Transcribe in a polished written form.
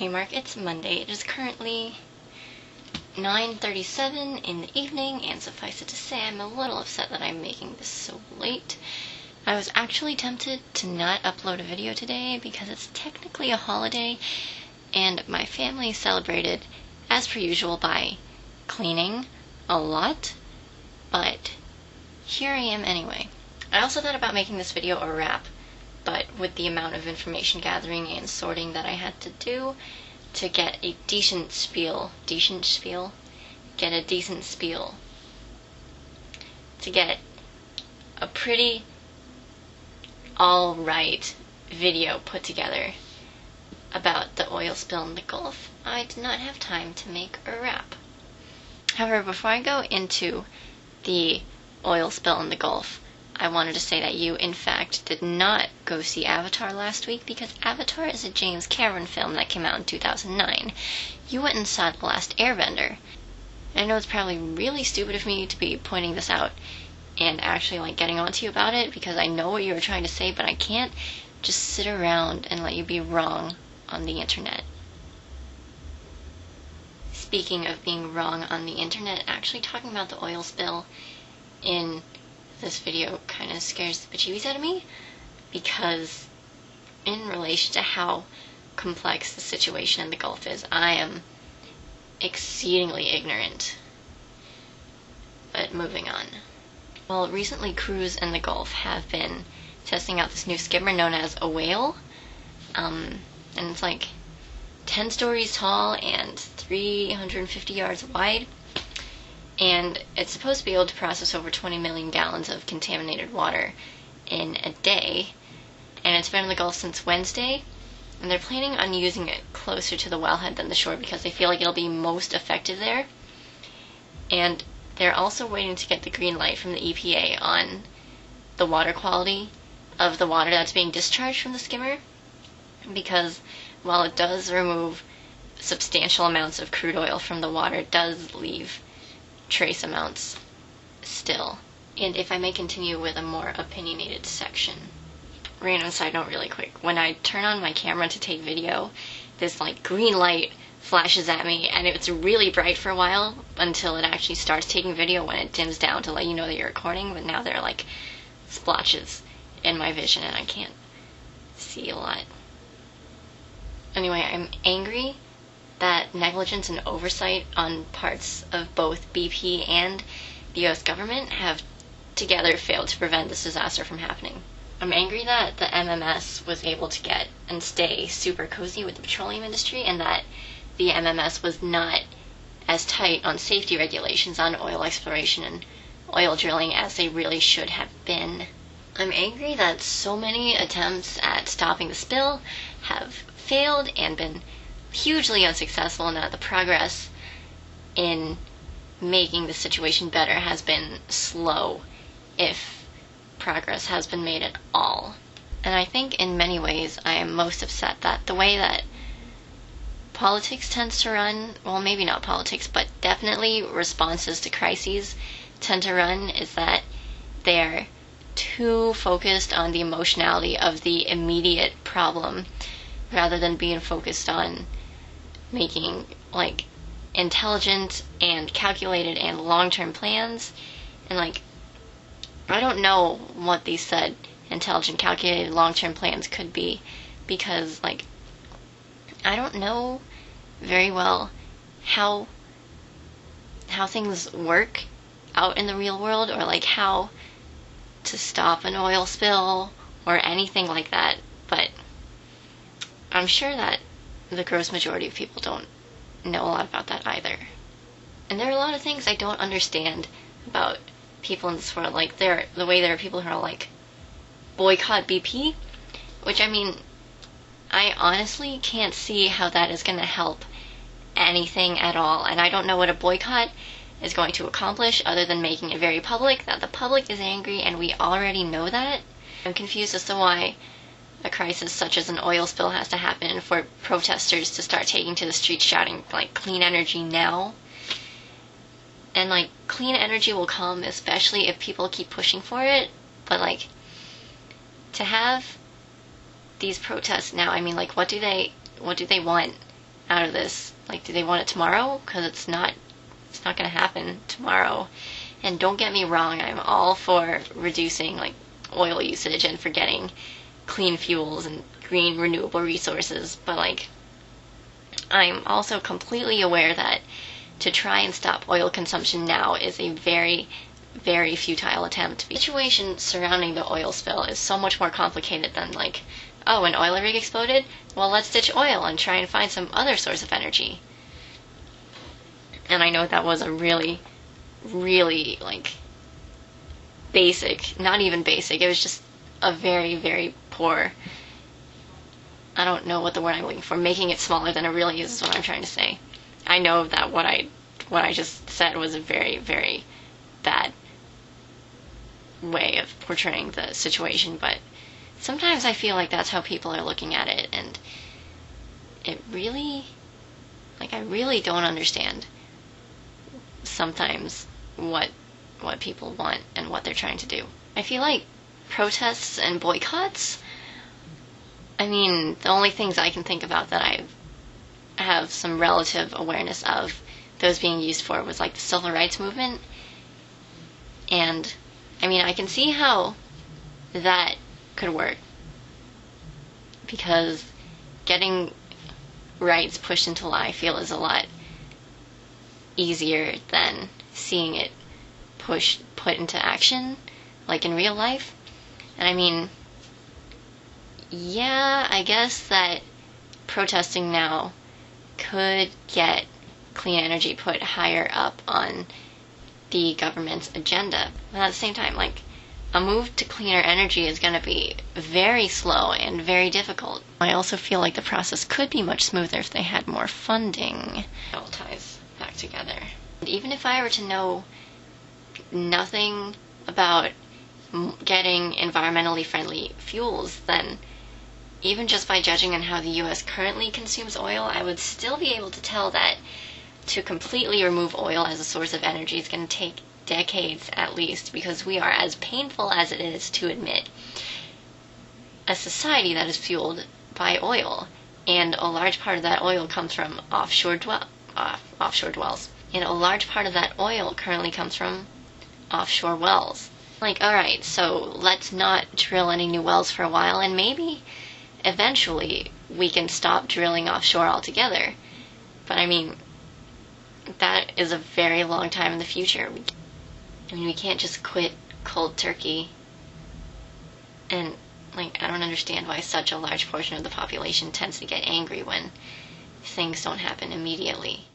Hey Mark, it's Monday. It is currently 9:37 in the evening, and suffice it to say, I'm a little upset that I'm making this so late. I was actually tempted to not upload a video today because it's technically a holiday, and my family celebrated, as per usual, by cleaning a lot, but here I am anyway. I also thought about making this video a wrap, but with the amount of information gathering and sorting that I had to do to get a decent spiel, to get a pretty alright video put together about the oil spill in the Gulf, I did not have time to make a wrap. However, before I go into the oil spill in the Gulf, I wanted to say that you, in fact, did not go see Avatar last week because Avatar is a James Cameron film that came out in 2009. You went and saw The Last Airbender. I know it's probably really stupid of me to be pointing this out and actually getting on to you about it because I know what you were trying to say, but I can't just sit around and let you be wrong on the internet. Speaking of being wrong on the internet, actually talking about the oil spill in this video kind of scares the bejeebies out of me because in relation to how complex the situation in the Gulf is, I am exceedingly ignorant. But moving on. Well, recently crews in the Gulf have been testing out this new skimmer known as a whale, and it's 10 stories tall and 350 yards wide. And it's supposed to be able to process over 20 million gallons of contaminated water in a day. And it's been in the Gulf since Wednesday. And they're planning on using it closer to the wellhead than the shore because they feel like it'll be most effective there. And they're also waiting to get the green light from the EPA on the water quality of the water that's being discharged from the skimmer. Because while it does remove substantial amounts of crude oil from the water, it does leave trace amounts still. And if I may continue with a more opinionated section. Random side note really quick. When I turn on my camera to take video, this green light flashes at me and it's really bright for a while until it actually starts taking video when it dims down to let you know that you're recording, but now there are splotches in my vision and I can't see a lot. Anyway, I'm angry that negligence and oversight on parts of both BP and the US government have together failed to prevent this disaster from happening. I'm angry that the MMS was able to get and stay super cozy with the petroleum industry and that the MMS was not as tight on safety regulations on oil exploration and oil drilling as they really should have been. I'm angry that so many attempts at stopping the spill have failed and been hugely unsuccessful, and that the progress in making the situation better has been slow, if progress has been made at all. And I think in many ways I am most upset that the way that politics tends to run, well, maybe not politics, but definitely responses to crises tend to run, is that they're too focused on the emotionality of the immediate problem rather than being focused on making intelligent and calculated and long-term plans. And I don't know what these said intelligent, calculated, long-term plans could be because I don't know very well how things work out in the real world, or how to stop an oil spill or anything like that, but I'm sure that the gross majority of people don't know a lot about that either. And there are a lot of things I don't understand about people in this world, the way there are people who are boycott BP, which I honestly can't see how that is going to help anything at all, and I don't know what a boycott is going to accomplish other than making it very public that the public is angry, and we already know that. I'm confused as to why a crisis such as an oil spill has to happen for protesters to start taking to the streets shouting clean energy now. And clean energy will come especially if people keep pushing for it, but to have these protests now, what do they want? out of this? Like, do they want it tomorrow? Because it's not going to happen tomorrow. And don't get me wrong, I'm all for reducing like oil usage and for getting clean fuels and green renewable resources, but like I'm also completely aware that to try and stop oil consumption now is a very, very futile attempt. The situation surrounding the oil spill is so much more complicated than like, oh, an oil rig exploded? Well, let's ditch oil and try and find some other source of energy. And I know that was a really, really like basic, not even basic, it was just a very, very poor, I don't know what the word I'm looking for, making it smaller than it really is what I'm trying to say. I know that what I just said was a very, very bad way of portraying the situation, but sometimes I feel like that's how people are looking at it, and it really, like, I really don't understand sometimes what people want and what they're trying to do. I feel like protests and boycotts, I mean, the only things I can think about that I have some relative awareness of those being used for was like the civil rights movement. And I mean, I can see how that could work, because getting rights pushed into law, I feel, is a lot easier than seeing it put into action, like in real life. And I mean, yeah, I guess that protesting now could get clean energy put higher up on the government's agenda. But at the same time, like, a move to cleaner energy is going to be very slow and very difficult. I also feel like the process could be much smoother if they had more funding. It all ties back together. And even if I were to know nothing about getting environmentally friendly fuels, then even just by judging on how the US currently consumes oil, I would still be able to tell that to completely remove oil as a source of energy is going to take decades at least, because we are, as painful as it is to admit, a society that is fueled by oil, and a large part of that oil comes from offshore dwells. And a large part of that oil currently comes from offshore wells. Like, alright, so let's not drill any new wells for a while, and maybe eventually we can stop drilling offshore altogether. But I mean, that is a very long time in the future. I mean, we can't just quit cold turkey. And, like, I don't understand why such a large portion of the population tends to get angry when things don't happen immediately.